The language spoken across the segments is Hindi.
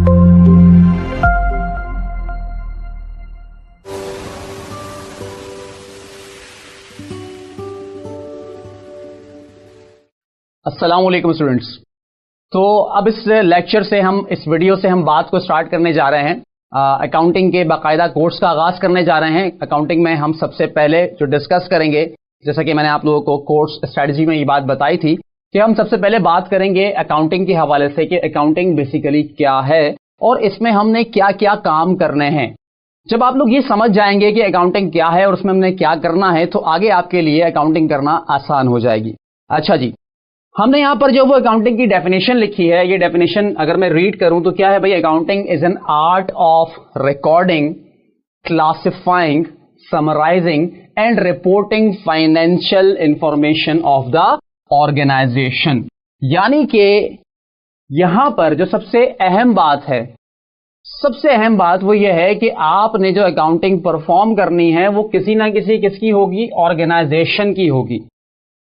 अस्सलाम वालेकुम स्टूडेंट्स। तो अब इस लेक्चर से इस वीडियो से हम बात को स्टार्ट करने जा रहे हैं। अकाउंटिंग के बाकायदा कोर्स का आगाज करने जा रहे हैं। अकाउंटिंग में हम सबसे पहले जो डिस्कस करेंगे, जैसा कि मैंने आप लोगों को कोर्स स्ट्रेटजी में ये बात बताई थी कि हम सबसे पहले बात करेंगे अकाउंटिंग के हवाले से कि अकाउंटिंग बेसिकली क्या है और इसमें हमने क्या क्या काम करने हैं। जब आप लोग ये समझ जाएंगे कि अकाउंटिंग क्या है और उसमें हमने क्या करना है, तो आगे आपके लिए अकाउंटिंग करना आसान हो जाएगी। अच्छा जी, हमने यहां पर जो वो अकाउंटिंग की डेफिनेशन लिखी है, ये डेफिनेशन अगर मैं रीड करूं तो क्या है भाई? Accounting is an art of recording, classifying, summarising and reporting financial information of the organisation. यानी कि यहां पर जो सबसे अहम बात है, सबसे अहम बात वो ये है कि आपने जो अकाउंटिंग परफॉर्म करनी है वो किसी ना किसकी होगी? ऑर्गेनाइजेशन की होगी।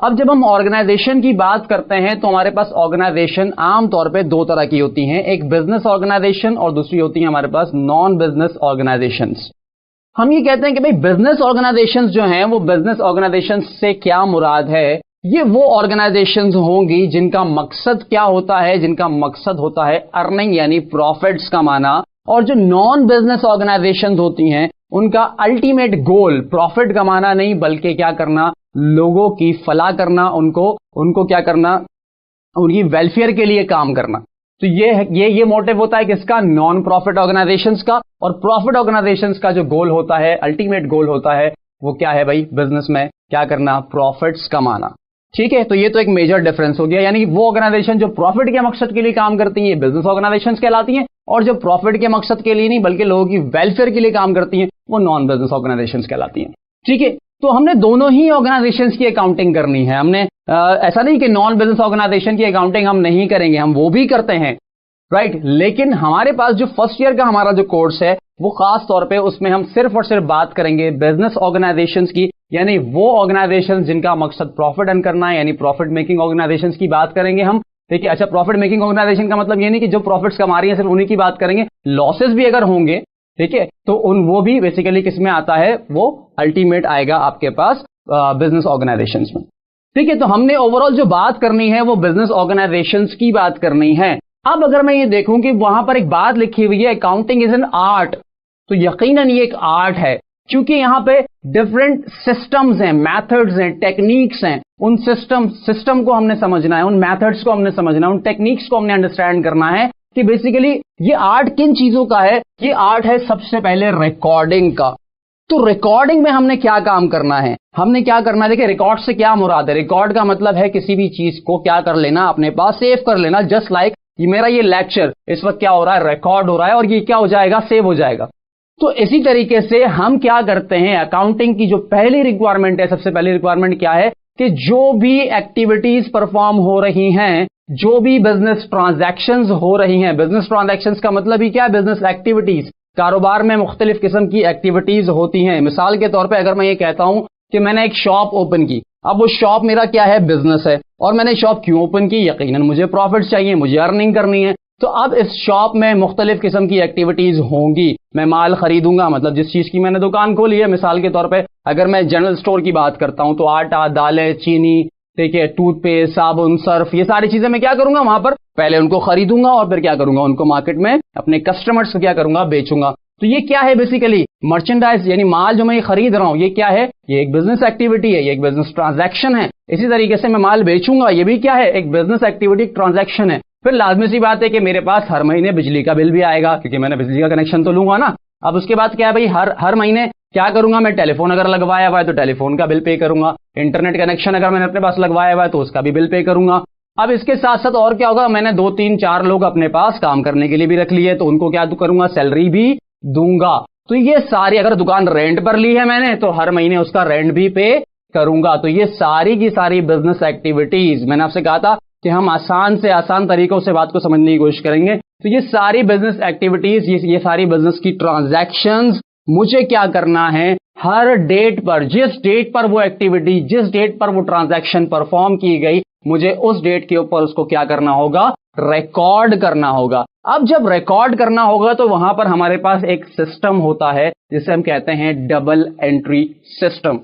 अब जब हम ऑर्गेनाइजेशन की बात करते हैं तो हमारे पास ऑर्गेनाइजेशन आमतौर पे दो तरह की होती हैं, एक बिजनेस ऑर्गेनाइजेशन और दूसरी होती है हमारे पास नॉन बिजनेस ऑर्गेनाइजेशंस। हम ये कहते हैं कि भाई बिजनेस ऑर्गेनाइजेशंस जो हैं वो बिजनेस ऑर्गेनाइजेशंस से क्या मुराद है? ये वो ऑर्गेनाइजेशंस होंगी जिनका मकसद क्या होता है? जिनका मकसद होता है अर्निंग यानी प्रॉफिट्स कमाना। और जो नॉन बिजनेस ऑर्गेनाइजेशंस होती हैं उनका अल्टीमेट गोल प्रॉफिट कमाना नहीं, बल्कि क्या करना? लोगों की फलाह करना, उनको क्या करना? उनकी वेलफेयर के लिए काम करना। तो ये मोटिव होता है किसका? नॉन प्रॉफिट ऑर्गेनाइजेशंस का। और प्रॉफिट ऑर्गेनाइजेशंस का जो गोल होता है, अल्टीमेट गोल होता है, वो क्या है भाई? बिजनेस में क्या करना? प्रॉफिट्स कमाना। ठीक है, तो ये तो एक मेजर डिफरेंस हो गया। यानी वो ऑर्गेनाइजेशन जो प्रॉफिट के मकसद के लिए काम करती है बिजनेस ऑर्गेनाइजेशंस कहलाती हैं, और जो प्रॉफिट के मकसद के लिए नहीं बल्कि लोगों की वेलफेयर के लिए काम करती हैं वो नॉन बिजनेस ऑर्गेनाइजेशंस कहलाती हैं। ठीक है, तो हमने दोनों ही ऑर्गेनाइजेशंस की अकाउंटिंग करनी है। हमने ऐसा नहीं कि नॉन बिजनेस ऑर्गेनाइजेशन की अकाउंटिंग हम नहीं करेंगे, हम वो भी करते हैं, राइट। लेकिन हमारे पास जो फर्स्ट ईयर का हमारा जो कोर्स है वो खास तौर पे उसमें हम सिर्फ और सिर्फ बात करेंगे बिजनेस ऑर्गेनाइजेशंस की, यानी वो ऑर्गेनाइजेशंस जिनका मकसद प्रॉफिट अर्न करना है, यानी प्रॉफिट मेकिंग ऑर्गेनाइजेशंस की बात करेंगे हम। देखिए, अच्छा, प्रॉफिट मेकिंग ऑर्गेनाइजेशन का मतलब ये नहीं कि जो प्रॉफिट्स कमा रही है सिर्फ उन्हीं की बात करेंगे, लॉसेस भी अगर होंगे, ठीक है, तो वो भी बेसिकली किस में आता है? वो अल्टीमेट आएगा आपके पास बिजनेस ऑर्गेनाइजेशंस में। ठीक है, तो हमने ओवरऑल जो बात करनी है वो बिजनेस ऑर्गेनाइजेशंस की बात करनी है। अब अगर मैं ये देखूं कि वहां पर एक बात लिखी हुई है अकाउंटिंग इज एन आर्ट, तो यकीनन ये एक आर्ट है, क्योंकि यहां पे डिफरेंट सिस्टम्स हैं, मेथड्स हैं, टेक्निक्स हैं। उन सिस्टम को हमने समझना है, उन मेथड्स को हमने समझना है, उन टेक्निक्स को हमने अंडरस्टैंड करना है कि बेसिकली ये आर्ट किन चीजों का है। ये आर्ट है सबसे पहले रिकॉर्डिंग का। तो रिकॉर्डिंग में हमने क्या काम करना है? हमने क्या करना है? देखिए, रिकॉर्ड से क्या मुराद है? रिकॉर्ड का मतलब है किसी भी चीज को क्या कर लेना? अपने पास सेव कर लेना। जस्ट लाइक मेरा ये लेक्चर इस वक्त क्या हो रहा है? रिकॉर्ड हो रहा है और ये क्या हो जाएगा? सेव हो जाएगा। तो इसी तरीके से हम क्या करते हैं? अकाउंटिंग की जो पहली रिक्वायरमेंट है, सबसे पहली रिक्वायरमेंट क्या है कि जो भी एक्टिविटीज परफॉर्म हो रही हैं, जो भी बिजनेस ट्रांजैक्शंस हो रही हैं, बिजनेस ट्रांजैक्शंस का मतलब ही क्या है? Business activities. कारोबार में मुख्तलिफ किस्म की एक्टिविटीज होती हैं। मिसाल के तौर पे अगर मैं ये कहता हूं कि मैंने एक शॉप ओपन की, अब वो शॉप मेरा क्या है? बिजनेस है। और मैंने शॉप क्यों ओपन की? यकीनन मुझे प्रॉफिट चाहिए, मुझे अर्निंग करनी है। तो अब इस शॉप में मुख्तलिफ किस्म की एक्टिविटीज होंगी। मैं माल खरीदूंगा, मतलब जिस चीज की मैंने दुकान खोली है। मिसाल के तौर पे अगर मैं जनरल स्टोर की बात करता हूं तो आटा, दालें, चीनी, ठीक है, टूथपेस्ट, साबुन, सर्फ, ये सारी चीजें मैं क्या करूंगा? वहां पर पहले उनको खरीदूंगा और फिर क्या करूंगा? उनको मार्केट में अपने कस्टमर्स को क्या करूंगा? बेचूंगा। तो ये क्या है? बेसिकली मर्चेंडाइज, यानी माल जो मैं ये खरीद रहा हूं, ये क्या है? ये एक बिजनेस एक्टिविटी है, ये एक बिजनेस ट्रांजैक्शन है। इसी तरीके से मैं माल बेचूंगा, ये भी क्या है? एक बिजनेस एक्टिविटी, ट्रांजैक्शन है। फिर लाजमी सी बात है कि मेरे पास हर महीने बिजली का बिल भी आएगा, क्योंकि मैंने बिजली का कनेक्शन तो लूंगा ना। अब उसके बाद क्या है भाई? हर महीने क्या करूंगा? मैं टेलीफोन अगर लगवाया हुआ है तो टेलीफोन का बिल पे करूंगा। इंटरनेट कनेक्शन अगर मैंने अपने पास लगवाया हुआ है तो उसका भी बिल पे करूंगा। अब इसके साथ साथ और क्या होगा? मैंने 2 3 4 लोग अपने पास काम करने के लिए भी रख लिए, तो उनको क्या करूंगा? सैलरी भी दूंगा। तो ये सारी, अगर दुकान रेंट पर ली है मैंने, तो हर महीने उसका रेंट भी पे करूंगा। तो ये सारी की सारी बिजनेस एक्टिविटीज, मैंने आपसे कहा था कि हम आसान से आसान तरीकों से बात को समझने की कोशिश करेंगे। तो ये सारी बिजनेस एक्टिविटीज, ये सारी बिजनेस की ट्रांजैक्शंस मुझे क्या करना है? हर डेट पर, जिस डेट पर वो एक्टिविटी, जिस डेट पर वो ट्रांजैक्शन परफॉर्म की गई, मुझे उस डेट के ऊपर उसको क्या करना होगा, रिकॉर्ड करना होगा। अब जब रिकॉर्ड करना होगा तो वहां पर हमारे पास एक सिस्टम होता है जिसे हम कहते हैं डबल एंट्री सिस्टम।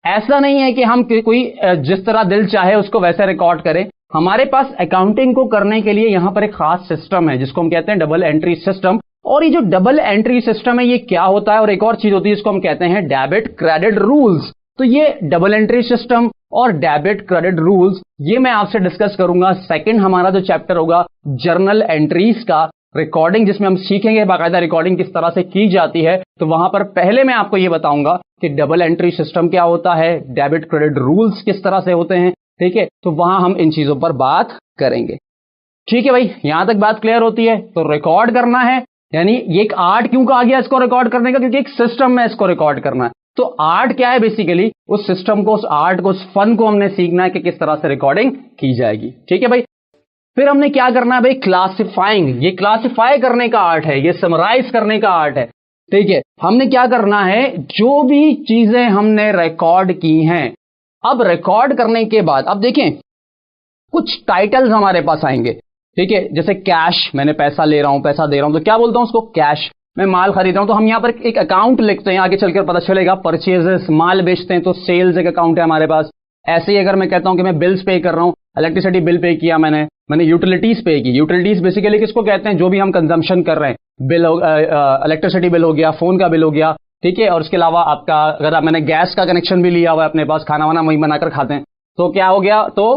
ऐसा नहीं है कि हम कोई जिस तरह दिल चाहे उसको वैसे रिकॉर्ड करें। हमारे पास अकाउंटिंग को करने के लिए यहां पर एक खास सिस्टम है जिसको हम कहते हैं डबल एंट्री सिस्टम। और ये जो डबल एंट्री सिस्टम है ये क्या होता है, और एक और चीज होती है जिसको हम कहते हैं डेबिट क्रेडिट रूल्स। तो ये डबल एंट्री सिस्टम और डेबिट क्रेडिट रूल्स ये मैं आपसे डिस्कस करूंगा। सेकंड हमारा जो चैप्टर होगा जर्नल एंट्रीज का रिकॉर्डिंग, जिसमें हम सीखेंगे बाकायदा रिकॉर्डिंग किस तरह से की जाती है। तो वहां पर पहले मैं आपको ये बताऊंगा कि डबल एंट्री सिस्टम क्या होता है, डेबिट क्रेडिट रूल्स किस तरह से होते हैं, ठीक है। तो वहां हम इन चीजों पर बात करेंगे। ठीक है भाई, यहां तक बात क्लियर होती है। तो रिकॉर्ड करना है, यानी ये एक आर्ट क्यों कहा गया इसको रिकॉर्ड करने का, क्योंकि एक सिस्टम में इसको रिकॉर्ड करना है। तो आर्ट क्या है, बेसिकली उस सिस्टम को, उस आर्ट को, उस फन को हमने सीखना है कि किस तरह से रिकॉर्डिंग की जाएगी। ठीक है भाई, फिर हमने क्या करना है भाई, क्लासिफाइंग। ये क्लासिफाई करने का आर्ट है, ये समराइज करने का आर्ट है। ठीक है, हमने क्या करना है, जो भी चीजें हमने रिकॉर्ड की हैं, अब रिकॉर्ड करने के बाद अब देखें कुछ टाइटल्स हमारे पास आएंगे। ठीक है, जैसे कैश, मैंने पैसा ले रहा हूं, पैसा दे रहा हूं, तो क्या बोलता हूं उसको, कैश। मैं माल खरीद रहा हूं तो हम यहां पर एक अकाउंट लिखते हैं, आगे चलकर पता चलेगा परचेजेस, माल बेचते हैं तो सेल्स एक अकाउंट है हमारे पास। ऐसे ही अगर मैं कहता हूं कि मैं बिल्स पे कर रहा हूं, इलेक्ट्रिसिटी बिल पे किया, मैंने यूटिलिटीज पे की। यूटिलिटीज बेसिकली किसको कहते हैं, जो भी हम कंजम्पशन कर रहे हैं, बिल, इलेक्ट्रिसिटी बिल हो गया, फोन का बिल हो गया, ठीक है। और उसके अलावा आपका अगर मैंने गैस का कनेक्शन भी लिया हुआ है अपने पास, खाना वाना वही बनाकर खाते हैं, तो क्या हो गया, तो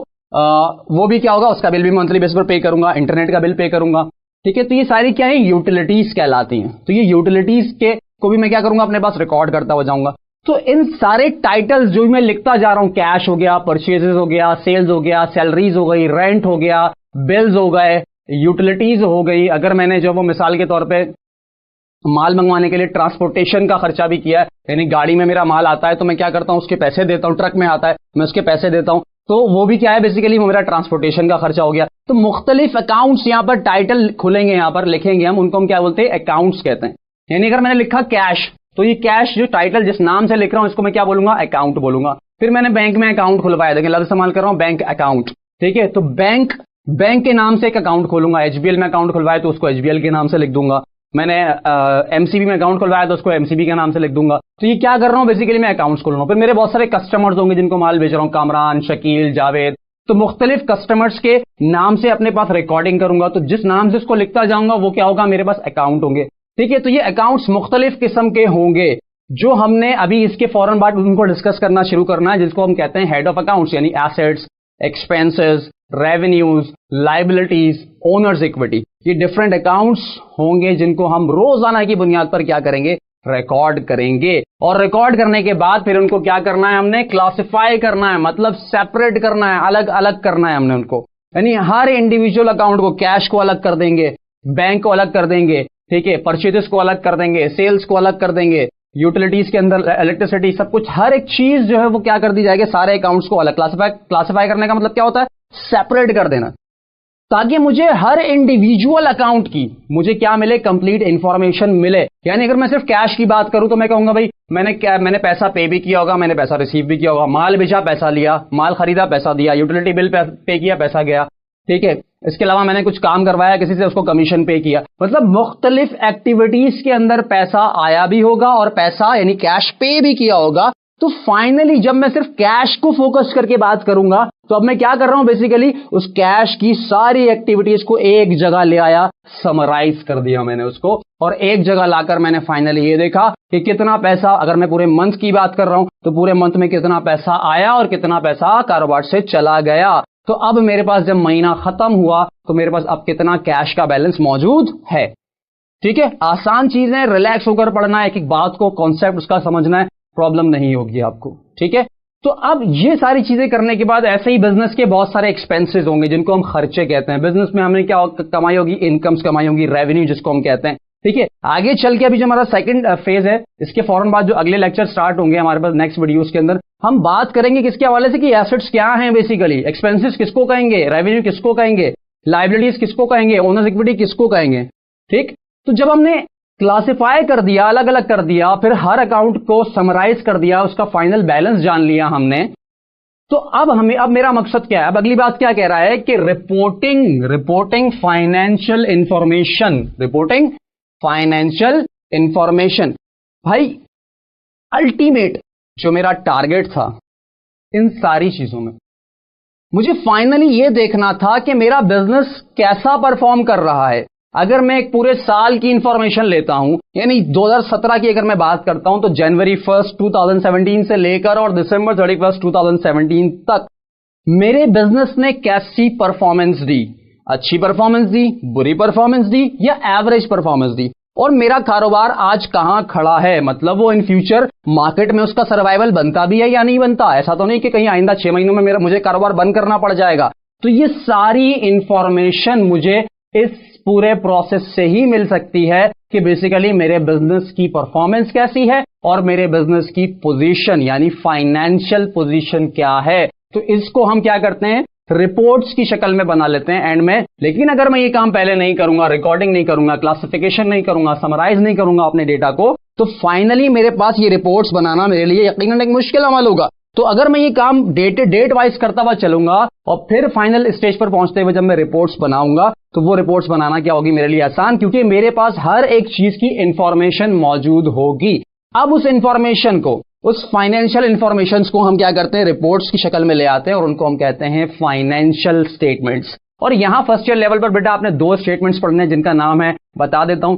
वो भी क्या होगा, उसका बिल भी मंथली बेस पर पे करूंगा, इंटरनेट का बिल पे करूंगा। ठीक है, तो ये सारी क्या है, यूटिलिटीज कहलाती हैं। तो ये यूटिलिटीज के को भी मैं क्या करूंगा, अपने पास रिकॉर्ड करता हुआ जाऊंगा। तो इन सारे टाइटल्स जो मैं लिखता जा रहा हूं, कैश हो गया, परचेजेस हो गया, सेल्स हो गया, सैलरीज हो गई, रेंट हो गया, बिल्स हो गए, यूटिलिटीज हो गई। अगर मैंने जो वो मिसाल के तौर पे माल मंगवाने के लिए ट्रांसपोर्टेशन का खर्चा भी किया है, यानी गाड़ी में मेरा माल आता है तो मैं क्या करता हूं, उसके पैसे देता हूं, ट्रक में आता है मैं उसके पैसे देता हूं, तो वो भी क्या है, बेसिकली वो मेरा ट्रांसपोर्टेशन का खर्चा हो गया। तो मुख्तलिफ अकाउंट्स यहां पर टाइटल खुलेंगे, यहां पर लिखेंगे हम, उनको हम क्या बोलते हैं, अकाउंट्स कहते हैं। यानी अगर मैंने लिखा कैश, तो ये कैश जो टाइटल जिस नाम से लिख रहा हूं इसको मैं क्या बोलूंगा, अकाउंट बोलूंगा। फिर मैंने बैंक में अकाउंट खुलवाया, देखिए लफ्ज इस्तेमाल कर रहा हूं, बैंक अकाउंट। ठीक है, तो बैंक के नाम से एक अकाउंट खोलूंगा। एचबीएल में अकाउंट खुलवाया तो उसको एचबीएल के नाम से लिख दूंगा। मैंने एमसीबी में अकाउंट खुलवाया तो उसको एमसीबी के नाम से लिख दूंगा। तो ये क्या कर रहा हूं, बेसिकली मैं अकाउंट्स खोल रहा हूं। फिर मेरे बहुत सारे कस्टमर्स होंगे जिनको माल बेच रहा हूं, कामरान, शकील, जावेद। तो मुख्तलिफ कस्टमर्स के नाम से अपने पास रिकॉर्डिंग करूंगा, तो जिस नाम से उसको लिखता जाऊंगा वो क्या होगा, मेरे पास अकाउंट होंगे। ठीक है, तो ये अकाउंट्स मुख्तलिफ किस्म के होंगे, जो हमने अभी इसके फौरन बाद उनको डिस्कस करना शुरू करना है, जिसको हम कहते हैं हेड ऑफ अकाउंट्स, यानी assets, expenses, revenues, liabilities, owners equity. ये डिफरेंट अकाउंट्स होंगे जिनको हम रोजाना की बुनियाद पर क्या करेंगे, रिकॉर्ड करेंगे। और रिकॉर्ड करने के बाद फिर उनको क्या करना है, हमने क्लासिफाई करना है, मतलब सेपरेट करना है, अलग अलग करना है हमने उनको। यानी हर इंडिविजुअल अकाउंट को, कैश को अलग कर देंगे, बैंक को अलग कर देंगे, ठीक है, परचेजेस को अलग कर देंगे, सेल्स को अलग कर देंगे, यूटिलिटीज के अंदर इलेक्ट्रिसिटी, सब कुछ, हर एक चीज जो है वो क्या कर दी जाएगी, सारे अकाउंट्स को अलग। क्लासिफाई करने का मतलब क्या होता है, सेपरेट कर देना, ताकि मुझे हर इंडिविजुअल अकाउंट की मुझे क्या मिले, कंप्लीट इंफॉर्मेशन मिले। यानी अगर मैं सिर्फ कैश की बात करूं तो मैं कहूंगा भाई मैंने पैसा पे भी किया होगा, मैंने पैसा रिसीव भी किया होगा, माल बेचा पैसा लिया, माल खरीदा पैसा दिया, यूटिलिटी बिल पे किया पैसा गया। ठीक है, इसके अलावा मैंने कुछ काम करवाया किसी से, उसको कमीशन पे किया। मतलब मुख्तलिफ एक्टिविटीज के अंदर पैसा आया भी होगा और पैसा यानी कैश पे भी किया होगा। तो फाइनली जब मैं सिर्फ कैश को फोकस करके बात करूंगा, तो अब मैं क्या कर रहा हूं, बेसिकली उस कैश की सारी एक्टिविटीज को एक जगह ले आया, समराइज कर दिया मैंने उसको, और एक जगह लाकर मैंने फाइनली ये देखा कि कितना पैसा, अगर मैं पूरे मंथ की बात कर रहा हूं तो पूरे मंथ में कितना पैसा आया और कितना पैसा कारोबार से चला गया। तो अब मेरे पास जब महीना खत्म हुआ तो मेरे पास अब कितना कैश का बैलेंस मौजूद है। ठीक है, आसान चीज है, रिलैक्स होकर पढ़ना है, एक एक बात को, कॉन्सेप्ट उसका समझना है, प्रॉब्लम नहीं होगी आपको। ठीक है, तो अब ये सारी चीजें करने के बाद ऐसे ही बिजनेस के बहुत सारे एक्सपेंसेस होंगे जिनको हम खर्चे कहते हैं। बिजनेस में हमने क्या कमाई होगी, इनकम्स कमाई होगी, रेवेन्यू जिसको हम कहते हैं। ठीक है, आगे चल के अभी जो हमारा सेकंड फेज है, इसके फौरन बाद जो अगले लेक्चर स्टार्ट होंगे हमारे पास नेक्स्ट वीडियोस के अंदर, हम बात करेंगे किसके हवाले से कि एसेट्स क्या हैं, बेसिकली एक्सपेंसेस किसको कहेंगे, रेवेन्यू किसको कहेंगे, लाइबिलिटीज किसको कहेंगे, ओनर्स इक्विटी किसको कहेंगे। ठीक, तो जब हमने क्लासिफाई कर दिया, अलग अलग कर दिया, फिर हर अकाउंट को समराइज कर दिया, उसका फाइनल बैलेंस जान लिया हमने। तो अब मेरा मकसद क्या है, अब अगली बात क्या कह रहा है कि रिपोर्टिंग फाइनेंशियल इंफॉर्मेशन। भाई अल्टीमेट जो मेरा टारगेट था इन सारी चीजों में, मुझे फाइनली ये देखना था कि मेरा बिजनेस कैसा परफॉर्म कर रहा है। अगर मैं एक पूरे साल की इंफॉर्मेशन लेता हूं, यानी 2017 की अगर मैं बात करता हूं, तो जनवरी 1 2017 से लेकर और दिसंबर 31 2017 तक मेरे बिजनेस ने कैसी परफॉर्मेंस दी, अच्छी परफॉर्मेंस दी, बुरी परफॉर्मेंस दी या एवरेज परफॉर्मेंस दी, और मेरा कारोबार आज कहां खड़ा है, मतलब वो इन फ्यूचर मार्केट में उसका सर्वाइवल बनता भी है या नहीं बनता। ऐसा तो नहीं कि कहीं आइंदा 6 महीनों में मुझे कारोबार बंद करना पड़ जाएगा। तो ये सारी इंफॉर्मेशन मुझे इस पूरे प्रोसेस से ही मिल सकती है कि बेसिकली मेरे बिजनेस की परफॉर्मेंस कैसी है और मेरे बिजनेस की पोजीशन यानी फाइनेंशियल पोजीशन क्या है। तो इसको हम क्या करते हैं, रिपोर्ट्स की शक्ल में बना लेते हैं एंड में। लेकिन अगर मैं ये काम पहले नहीं करूंगा, रिकॉर्डिंग नहीं करूंगा, क्लासिफिकेशन नहीं करूंगा, समराइज नहीं करूंगा अपने डेटा को, तो फाइनली मेरे पास ये रिपोर्ट्स बनाना मेरे लिए यकीनन एक मुश्किल अमल होगा। तो अगर मैं ये काम डेट वाइज करता हुआ चलूंगा और फिर फाइनल स्टेज पर पहुंचते हुए जब मैं रिपोर्ट्स बनाऊंगा, तो वो रिपोर्ट्स बनाना क्या होगी मेरे लिए आसान, क्योंकि मेरे पास हर एक चीज की इंफॉर्मेशन मौजूद होगी। अब उस इंफॉर्मेशन को, उस फाइनेंशियल इंफॉर्मेशन को हम क्या करते हैं, रिपोर्ट्स की शक्ल में ले आते हैं और उनको हम कहते हैं फाइनेंशियल स्टेटमेंट्स। और यहां फर्स्ट ईयर लेवल पर बेटा आपने 2 स्टेटमेंट्स पढ़ने हैं, जिनका नाम है, बता देता हूं,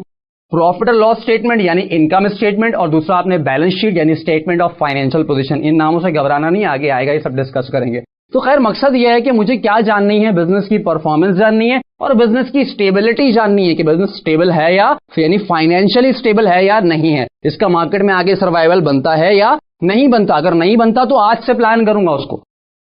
प्रॉफिट और लॉस स्टेटमेंट यानी इनकम स्टेटमेंट, और दूसरा आपने बैलेंस शीट यानी स्टेटमेंट ऑफ फाइनेंशियल पोजीशन। इन नामों से घबराना नहीं, आगे आएगा, ये सब डिस्कस करेंगे। तो खैर मकसद यह है कि मुझे क्या जाननी है, बिजनेस की परफॉर्मेंस जाननी है और बिजनेस की स्टेबिलिटी जाननी है कि बिजनेस स्टेबल है या यानी फाइनेंशियली स्टेबल है या नहीं है, इसका मार्केट में आगे सर्वाइवल बनता है या नहीं बनता। अगर नहीं बनता तो आज से प्लान करूंगा उसको,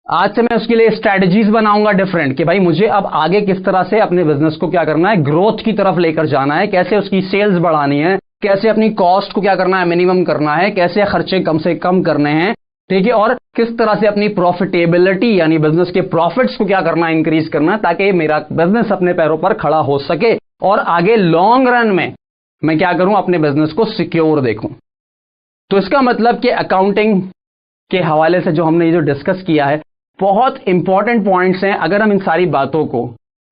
आज से मैं उसके लिए स्ट्रेटजीज बनाऊंगा डिफरेंट कि भाई मुझे अब आगे किस तरह से अपने बिजनेस को क्या करना है, ग्रोथ की तरफ लेकर जाना है, कैसे उसकी सेल्स बढ़ानी है, कैसे अपनी कॉस्ट को क्या करना है, मिनिमम करना है, कैसे खर्चे कम से कम करने हैं, ठीक है, और किस तरह से अपनी प्रॉफिटेबिलिटी यानी बिजनेस के प्रॉफिट्स को क्या करना है, इंक्रीज करना है, ताकि मेरा बिजनेस अपने पैरों पर खड़ा हो सके और आगे लॉन्ग रन में मैं क्या करूं, अपने बिजनेस को सिक्योर देखूं। तो इसका मतलब कि अकाउंटिंग के हवाले से जो हमने ये जो डिस्कस किया है, बहुत इंपॉर्टेंट पॉइंट्स हैं। अगर हम इन सारी बातों को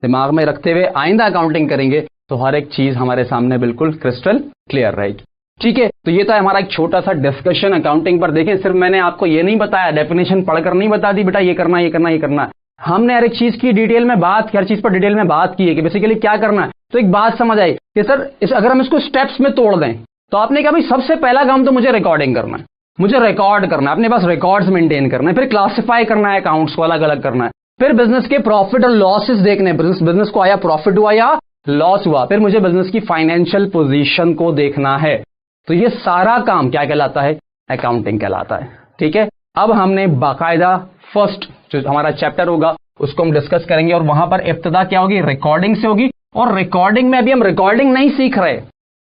दिमाग में रखते हुए आइंदा अकाउंटिंग करेंगे तो हर एक चीज हमारे सामने बिल्कुल क्रिस्टल क्लियर रहेगी। ठीक है, तो ये था हमारा एक छोटा सा डिस्कशन अकाउंटिंग पर। देखें, सिर्फ मैंने आपको ये नहीं बताया, डेफिनेशन पढ़कर नहीं बता दी बेटा ये करना ये करना ये करना। हमने हर एक चीज की डिटेल में बात, हर चीज पर डिटेल में बात की है कि बेसिकली क्या करना है। तो एक बात समझ आई कि सर अगर हम इसको स्टेप्स में तोड़ दें, तो आपने कहा भाई सबसे पहला काम तो मुझे रिकॉर्डिंग करना है, मुझे रिकॉर्ड करना है, अपने पास रिकॉर्ड्स मेंटेन करना है, फिर क्लासिफाई करना है, अकाउंट्स को अलग अलग करना है, फिर बिजनेस के प्रॉफिट और लॉसेस देखने, बिजनेस को आया प्रॉफिट हुआ या लॉस हुआ, फिर मुझे बिजनेस की फाइनेंशियल पोजीशन को देखना है। तो ये सारा काम क्या कहलाता है, अकाउंटिंग कहलाता है। ठीक है, अब हमने बाकायदा फर्स्ट जो हमारा चैप्टर होगा उसको हम डिस्कस करेंगे और वहां पर इब्तिदा क्या होगी, रिकॉर्डिंग से होगी। और रिकॉर्डिंग में अभी हम रिकॉर्डिंग नहीं सीख रहे,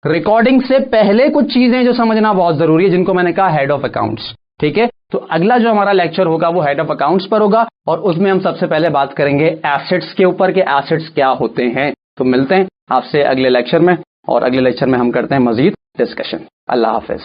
रिकॉर्डिंग से पहले कुछ चीजें जो समझना बहुत जरूरी है, जिनको मैंने कहा हेड ऑफ अकाउंट्स। ठीक है, तो अगला जो हमारा लेक्चर होगा वो हेड ऑफ अकाउंट्स पर होगा और उसमें हम सबसे पहले बात करेंगे एसेट्स के ऊपर के एसेट्स क्या होते हैं। तो मिलते हैं आपसे अगले लेक्चर में और अगले लेक्चर में हम करते हैं मजीद डिस्कशन। अल्लाह हाफिज।